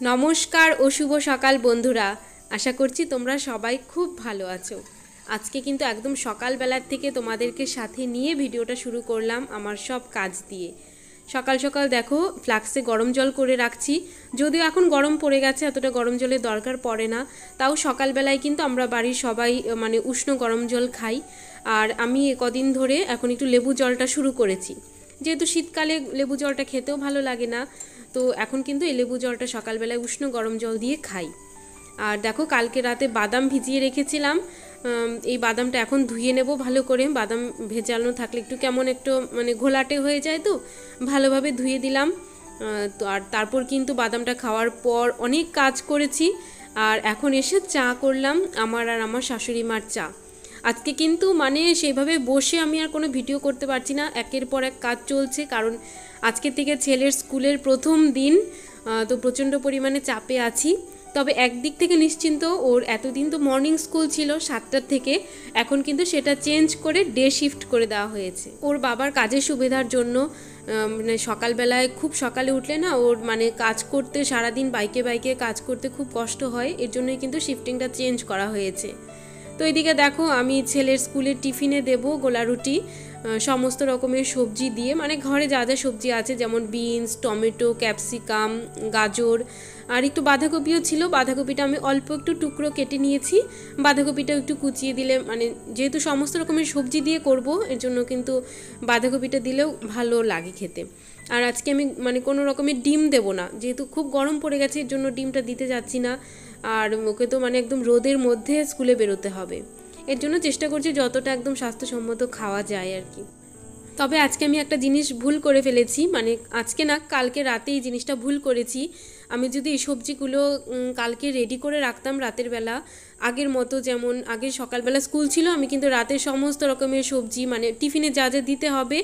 নমস্কার ও শুভ সকাল বন্ধুরা। আশা করছি তোমরা সবাই খুব ভালো আছো। আজকে কিন্তু একদম সকালবেলার থেকে তোমাদেরকে সাথে নিয়ে ভিডিওটা শুরু করলাম আমার সব কাজ দিয়ে। সকাল সকাল দেখো ফ্লাক্সে গরম জল করে রাখছি, যদিও এখন গরম পড়ে গেছে, এতটা গরম জলের দরকার পড়ে না। তাও সকালবেলায় কিন্তু আমরা বাড়ির সবাই উষ্ণ গরম জল খাই। আর আমি কদিন ধরে এখন একটু লেবু জলটা শুরু করেছি, যেহেতু শীতকালে লেবু জলটা খেতেও ভালো লাগে না। তো এখন কিন্তু এই লেবু জলটা সকালবেলায় উষ্ণ গরম জল দিয়ে খাই। আর দেখো কালকে রাতে বাদাম ভিজিয়ে রেখেছিলাম, এই বাদামটা এখন ধুয়ে নেব ভালো করে। বাদাম ভেজানো থাকলে একটু কেমন একটু ঘোলাটে হয়ে যায়, তো ভালোভাবে ধুয়ে দিলাম। তো আর তারপর কিন্তু বাদামটা খাওয়ার পর অনেক কাজ করেছি। আর এখন এসে চা করলাম, আমার আর আমার শাশুড়ি মার চা। আজকে কিন্তু সেইভাবে বসে আমি আর কোনো ভিডিও করতে পারছি না, একের পর এক কাজ চলছে। কারণ আজকের থেকে ছেলের স্কুলের প্রথম দিন, তো প্রচণ্ড পরিমাণে চাপে আছি। তবে একদিক থেকে নিশ্চিন্ত, ওর এতদিন তো মর্নিং স্কুল ছিল 7টার থেকে, এখন কিন্তু সেটা চেঞ্জ করে ডে শিফট করে দেওয়া হয়েছে ওর বাবার কাজের সুবিধার জন্য। সকালবেলায় খুব সকালে উঠলে না ওর কাজ করতে, সারাদিন বাইকে বাইকে কাজ করতে খুব কষ্ট হয়, এর জন্যই কিন্তু শিফটিংটা চেঞ্জ করা হয়েছে। তো এদিকে দেখো আমি ছেলের স্কুলের টিফিনে দেব গোলা রুটি, সমস্ত রকমের সবজি দিয়ে, ঘরে যা যা সবজি আছে, যেমন বিনস, টমেটো, ক্যাপসিকাম, গাজর, আর একটু বাঁধাকপিও ছিল। বাঁধাকপিটা আমি অল্প একটু টুকরো কেটে নিয়েছি, বাঁধাকপিটা একটু কুচিয়ে দিলে যেহেতু সমস্ত রকমের সবজি দিয়ে করব, এর জন্য কিন্তু বাঁধাকপিটা দিলেও ভালো লাগে খেতে। আর আজকে আমি কোনো রকমের ডিম দেব না, যেহেতু খুব গরম পড়ে গেছে, এর জন্য ডিমটা দিতে যাচ্ছি না। আর ওকে তো একদম রোদের মধ্যে স্কুলে বেরোতে হবে, এর জন্য চেষ্টা করছি যতটা একদম স্বাস্থ্যসম্মত খাওয়া যায় আর কি। তবে আজকে আমি একটা জিনিস ভুল করে ফেলেছি, আজকে না কালকে রাতে এই জিনিসটা ভুল করেছি। আমি যদি এই সবজিগুলো কালকে রেডি করে রাখতাম রাতের বেলা, আগের মতো, যেমন আগে সকালবেলা স্কুল ছিল, আমি কিন্তু রাতে সমস্ত রকমের সবজি টিফিনে যা যা দিতে হবে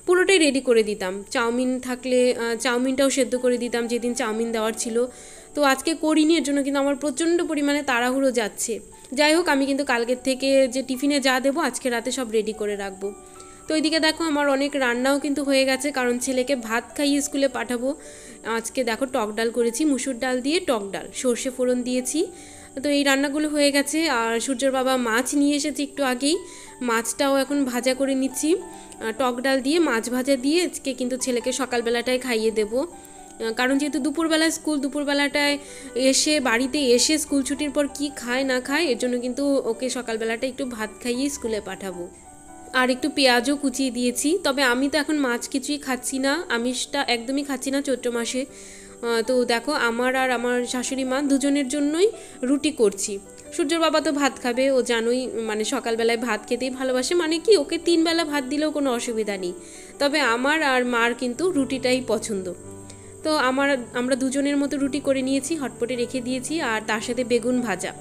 পুরোটাই রেডি করে দিতাম। চাউমিন থাকলে চাউমিনটাও সেদ্ধ করে দিতাম যেদিন চাউমিন দেওয়ার ছিল। তো আজকে করিনি, এর জন্য কিন্তু আমার প্রচণ্ড পরিমাণে তাড়াহুড়ো যাচ্ছে। যাই হোক, আমি কিন্তু কালকের থেকে যে টিফিনে যা দেবো আজকে রাতে সব রেডি করে রাখবো। তো এইদিকে দেখো আমার অনেক রান্নাও কিন্তু হয়ে গেছে, কারণ ছেলেকে ভাত খাইয়ে স্কুলে পাঠাবো। আজকে দেখো টক ডাল করেছি, মুসুর ডাল দিয়ে টক ডাল, সর্ষে ফোড়ন দিয়েছি। তো এই রান্নাগুলো হয়ে গেছে। আর সূর্যর বাবা মাছ নিয়ে এসেছে একটু আগেই, মাছটাও এখন ভাজা করে নিচ্ছি। টক ডাল দিয়ে মাছ ভাজা দিয়ে আজকে কিন্তু ছেলেকে সকালবেলাটায় খাইয়ে দেবো। কারণ যেহেতু দুপুরবেলা স্কুল, দুপুরবেলাটায় এসে বাড়িতে এসে স্কুল ছুটির পর কি খায় না খায়, এর জন্য কিন্তু ওকে সকালবেলাটা একটু ভাত খাইয়ে স্কুলে পাঠাবো। আর একটু পেঁয়াজও কুচিয়ে দিয়েছি। তবে আমি তো এখন মাছ কিছুই খাচ্ছি না, আমিষটা একদমই খাচ্ছি না চৈত্র মাসে। তো দেখো আমার আর আমার শাশুড়ি মা দুজনের জন্যই রুটি করছি। সূর্যর বাবা তো ভাত খাবে, ও জানোই সকালবেলায় ভাত খেতেই ভালোবাসে, কি ওকে 3 বেলা ভাত দিলেও কোনো অসুবিধা নেই। তবে আমার আর মার কিন্তু রুটিটাই পছন্দ। তো আমরা দুজনের মতো রুটি করে নিয়েছি, হটপটে রেখে দিয়েছি, আর তার সাথে বেগুন ভাজা।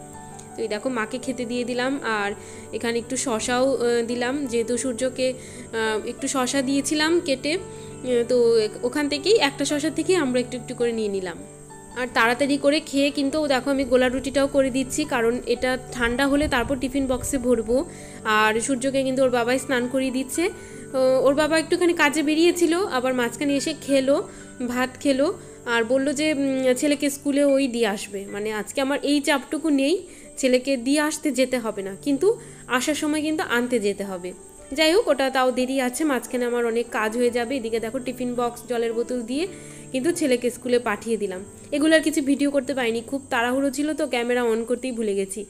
তো এই দেখো মাকে খেতে দিয়ে দিলাম। আর এখানে একটু শশাও দিলাম, যেহেতু সূর্যকে একটু শশা দিয়েছিলাম কেটে, তো ওখান থেকেই একটা শশা থেকে আমরা একটু একটু করে নিয়ে নিলাম। আর তাড়াতাড়ি করে খেয়ে কিন্তু দেখো আমি গোলা রুটিটাও করে দিচ্ছি, কারণ এটা ঠান্ডা হলে তারপর টিফিন বক্সে ভরবো। আর সূর্যকে কিন্তু ওর বাবাই স্নান করিয়ে দিচ্ছে। ওর বাবা একটুখানি কাজে বেরিয়েছিল, আবার মাঝখানে এসে খেলো, ভাত খেলো, আর বললো যে ছেলেকে স্কুলে ওই দিয়ে আসবে। আজকে আমার এই চাপটুকু নেই, ছেলেকে দিয়ে আসতে যেতে হবে না, কিন্তু আসার সময় কিন্তু আনতে যেতে হবে। যাই হোক, ওটা তাও দেরি আছে, মাঝখানে আমার অনেক কাজ হয়ে যাবে। এদিকে দেখো টিফিন বক্স, জলের বোতল দিয়ে কিন্তু ছেলেকে স্কুলে পাঠিয়ে দিলাম। এগুলো আর কিছু ভিডিও করতে পারিনি, খুব তাড়াহুড়ো ছিল, তো ক্যামেরা অন করতেই ভুলে গেছি।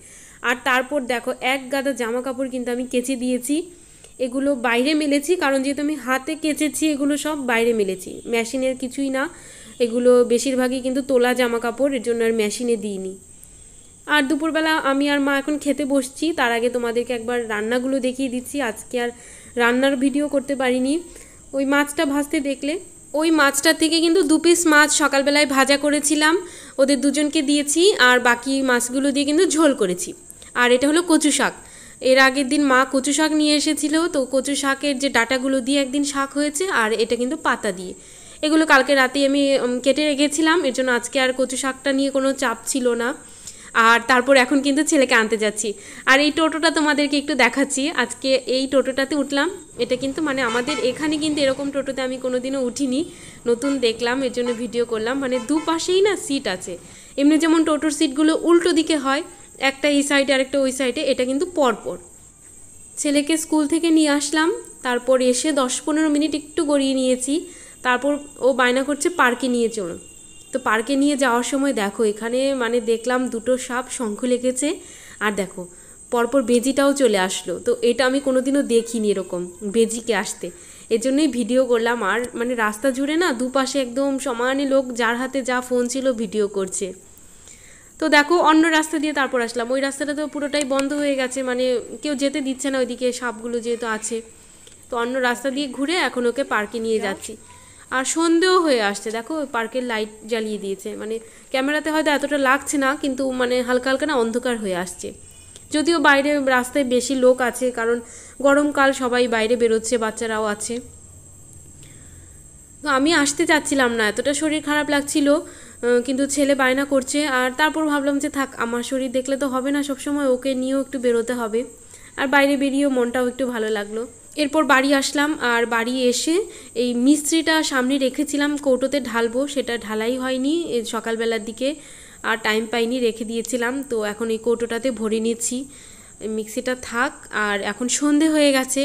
আর তারপর দেখো এক গাদা জামা কাপড় কিন্তু আমি কেচে দিয়েছি। এগুলো বাইরে মেলেছি, কারণ যেহেতু আমি হাতে কেচেছি, এগুলো সব বাইরে মেলেছি, মেশিনের কিছুই না। এগুলো বেশিরভাগই কিন্তু তোলা জামা কাপড়, এর জন্য আর মেশিনে দিইনি। আর দুপুরবেলা আমি আর মা এখন খেতে বসছি, তার আগে তোমাদেরকে একবার রান্নাগুলো দেখিয়ে দিচ্ছি। আজকে আর রান্নার ভিডিও করতে পারিনি। ওই মাছটা ভাজতে দেখলে, ওই মাছটা থেকে কিন্তু 2 পিস মাছ সকালবেলায় ভাজা করেছিলাম, ওদের দুজনকে দিয়েছি। আর বাকি মাছগুলো দিয়ে কিন্তু ঝোল করেছি। আর এটা হলো কচু শাক। এর আগের দিন মা কচু শাক নিয়ে এসেছিল, তো কচু শাকের যে ডাঁটাগুলো দিয়ে একদিন শাক হয়েছে, আর এটা কিন্তু পাতা দিয়ে। এগুলো কালকে রাতে আমি কেটে রেখেছিলাম, এর জন্য আজকে আর কচু শাকটা নিয়ে কোনো চাপ ছিল না। আর তারপর এখন কিন্তু ছেলেকে আনতে যাচ্ছি। আর এই টোটোটা তোমাদেরকে একটু দেখাচ্ছি, আজকে এই টোটোটাতে উঠলাম। এটা কিন্তু আমাদের এখানে কিন্তু এরকম টোটোতে আমি কোনোদিনও উঠিনি, নতুন দেখলাম, এর জন্য ভিডিও করলাম। মানে দুপাশেই না সিট আছে, এমনি যেমন টোটোর সিটগুলো উল্টো দিকে হয়, একটা এই সাইডে আরেকটা ওই সাইডে, এটা কিন্তু পরপর। ছেলেকে স্কুল থেকে নিয়ে আসলাম, তারপর এসে 10-15 মিনিট একটু গড়িয়ে নিয়েছি, তারপর ও বায়না করছে পার্কে নিয়ে চলো। তো পার্কে নিয়ে যাওয়ার সময় দেখো এখানে মানে দেখলাম দুটো সাপ শঙ্খ লেগেছে, আর দেখো পরপর বেজিটাও চলে আসলো। তো এটা আমি কোনোদিনও দেখিনি এরকম বেজিকে আসতে, এর জন্যই ভিডিও করলাম। আর মানে রাস্তা জুড়ে না দুপাশে একদম সমানে লোক, যার হাতে যা ফোন ছিল ভিডিও করছে। তো দেখো অন্য রাস্তা দিয়ে তারপর আসলাম, ওই রাস্তাটা তো পুরোটাই বন্ধ হয়ে গেছে, মানে কেউ যেতে দিচ্ছে না ওইদিকে, সাপগুলো যেহেতু আছে। তো অন্য রাস্তা দিয়ে ঘুরে এখন ওকে পার্কে নিয়ে যাচ্ছি। আর সন্ধেও হয়ে আসছে, দেখো পার্কের লাইট জ্বালিয়ে দিয়েছে, মানে ক্যামেরাতে হয়তো এতটা লাগছে না, কিন্তু মানে হালকা হালকা না অন্ধকার হয়ে আসছে। যদিও বাইরে রাস্তায় বেশি লোক আছে, কারণ গরমকাল, সবাই বাইরে বেরোচ্ছে, বাচ্চারাও আছে। তো আমি আসতে চাচ্ছিলাম না, এতটা শরীর খারাপ লাগছিল, কিন্তু ছেলে বায়না করছে। আর তারপর ভাবলাম যে থাক, আমার শরীর দেখলে তো হবে না সবসময়, ওকে নিয়েও একটু বেরোতে হবে। আর বাইরে বেরিয়েও মনটাও একটু ভালো লাগলো। এরপর বাড়ি আসলাম, আর বাড়ি এসে এই মিস্ত্রিটা সামনে রেখেছিলাম কৌটোতে ঢালবো, সেটা ঢালাই হয়নি সকালবেলার দিকে, আর টাইম পাইনি, রেখে দিয়েছিলাম। তো এখন এই কৌটোটাতে ভরে নিচ্ছি, মিক্সিটা থাক। আর এখন সন্ধে হয়ে গেছে,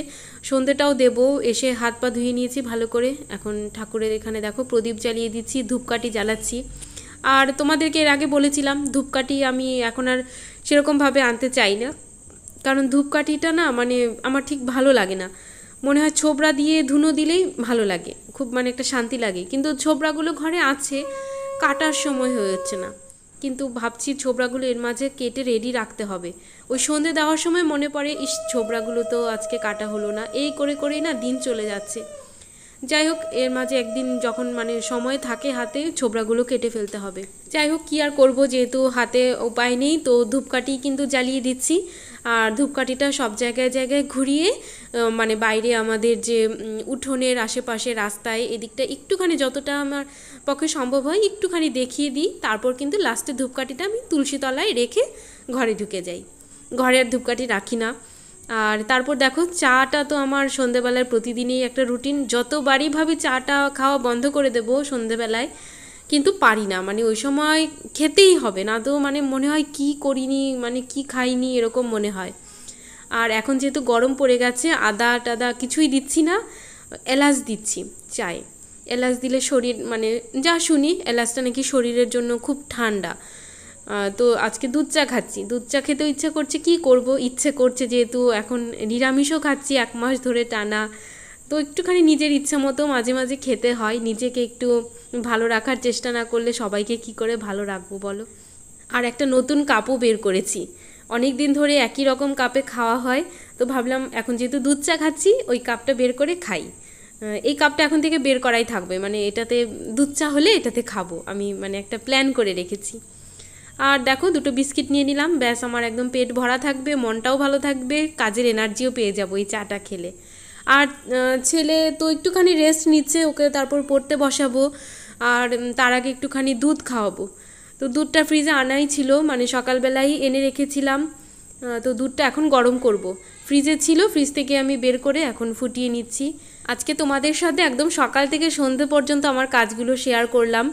সন্ধেটাও দেব। এসে হাত পা ধুয়ে নিয়েছি ভালো করে, এখন ঠাকুরের এখানে দেখো প্রদীপ জ্বালিয়ে দিচ্ছি, ধূপকাঠি জ্বালাচ্ছি। আর তোমাদেরকে এর আগে বলেছিলাম ধূপকাঠি আমি এখন আর সেরকমভাবে আনতে চাই না, কারণ ধূপকাঠিটা না মানে আমার ঠিক ভালো লাগে না, মনে হয় ছোবড়া দিয়ে ধুনো দিলেই ভালো লাগে, খুব মানে একটা শান্তি লাগে। কিন্তু ছোবড়াগুলো ঘরে আছে, কাটার সময় হয়ে যাচ্ছে না। কিন্তু ভাবছি ছোবড়াগুলো এর মাঝে কেটে রেডি রাখতে হবে। ওই সন্ধে দেওয়ার সময় মনে পড়ে, ইস ছোবড়াগুলো তো আজকে কাটা হলো না, এই করে করেই না দিন চলে যাচ্ছে। যাই হোক, এর মাঝে একদিন যখন মানে সময় থাকে হাতে, ছোবড়াগুলো কেটে ফেলতে হবে। যাই হোক, কী আর করবো, যেহেতু হাতে উপায় নেই, তো ধূপকাঠি কিন্তু জ্বালিয়ে দিচ্ছি। আর ধূপকাঠিটা সব জায়গায় জায়গায় ঘুরিয়ে, মানে বাইরে আমাদের যে উঠোনের আশেপাশে রাস্তায় এদিকটা একটুখানি যতটা আমার পক্ষে সম্ভব হয় একটুখানি দেখিয়ে দিই। তারপর কিন্তু লাস্টে ধূপকাঠিটা আমি তুলসী তলায় রেখে ঘরে ঢুকে যাই, ঘরে আর ধূপকাঠি রাখি না। আর তারপর দেখো চাটা তো আমার সন্ধেবেলায় প্রতিদিনই একটা রুটিন, যতবারই ভাবি চাটা খাওয়া বন্ধ করে দেবো সন্ধেবেলায়, কিন্তু পারি না, মানে ওই সময় খেতেই হবে, না তো মানে মনে হয় কি করিনি, মানে কি খাইনি এরকম মনে হয়। আর এখন যেহেতু গরম পড়ে গেছে, আদা টাদা কিছুই দিচ্ছি না, এলাচ দিচ্ছি চায়ে। এলাচ দিলে শরীর, মানে যা শুনি এলাচটা নাকি শরীরের জন্য খুব ঠান্ডা। তো আজকে দুধ চা খাচ্ছি, দুধ চা খেতেও ইচ্ছে করছে, কি করব, ইচ্ছে করছে, যেহেতু এখন নিরামিষও খাচ্ছি 1 মাস ধরে টানা। তো একটুখানি নিজের ইচ্ছা মতো মাঝে মাঝে খেতে হয়, নিজেকে একটু ভালো রাখার চেষ্টা না করলে সবাইকে কি করে ভালো রাখবো বলো। আর একটা নতুন কাপও বের করেছি, অনেক দিন ধরে একই রকম কাপে খাওয়া হয়, তো ভাবলাম এখন যেহেতু দুধ চা খাচ্ছি ওই কাপটা বের করে খাই। এই কাপটা এখন থেকে বের করাই থাকবে, মানে এটাতে দুধ চা হলে এটাতে খাবো আমি, মানে একটা প্ল্যান করে রেখেছি। আর দেখো দুটো বিস্কিট নিয়ে নিলাম, ব্যাস আমার একদম পেট ভরা থাকবে, মনটাও ভালো থাকবে, কাজের এনার্জিও পেয়ে যাবো এই চাটা খেলে। আর ছেলে তো একটুখানি রেস্ট নিচ্ছে, ওকে তারপর পড়তে বসাবো, আর তার আগে একটুখানি দুধ খাওয়াবো। তো দুধটা ফ্রিজে আনাই ছিল, মানে সকালবেলাই এনে রেখেছিলাম, তো দুধটা এখন গরম করব। ফ্রিজে ছিল, ফ্রিজ থেকে আমি বের করে এখন ফুটিয়ে নিচ্ছি। আজকে তোমাদের সাথে একদম সকাল থেকে সন্ধে পর্যন্ত আমার কাজগুলো শেয়ার করলাম,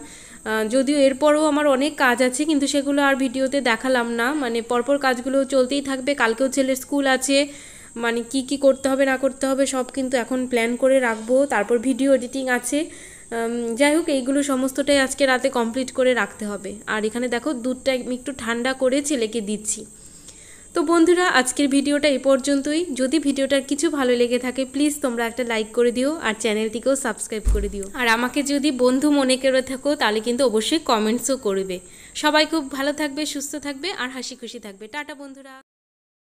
যদিও এরপরও আমার অনেক কাজ আছে, কিন্তু সেগুলো আর ভিডিওতে দেখালাম না, মানে পরপর কাজগুলো চলতেই থাকবে। কালকেও ছেলের স্কুল আছে, মানে কি কি করতে হবে না করতে হবে সব কিন্তু এখন প্ল্যান করে রাখবো। তারপর ভিডিও এডিটিং আছে, যাই হোক এইগুলো সমস্তটাই আজকে রাতে কমপ্লিট করে রাখতে হবে। আর এখানে দেখো দুধটা একটু ঠান্ডা করে ছেলেকে দিচ্ছি। তো বন্ধুরা, আজকের ভিডিওটা এই পর্যন্তই। যদি ভিডিওটার কিছু ভালো লেগে থাকে প্লিজ তোমরা একটা লাইক করে দিও, আর চ্যানেলটিকেও সাবস্ক্রাইব করে দিও। আর আমাকে যদি বন্ধু মনে করে থাকো তাহলে কিন্তু অবশ্যই কমেন্টসও করবে। সবাই খুব ভালো থাকবে, সুস্থ থাকবে আর হাসি খুশি থাকবে। টাটা বন্ধুরা।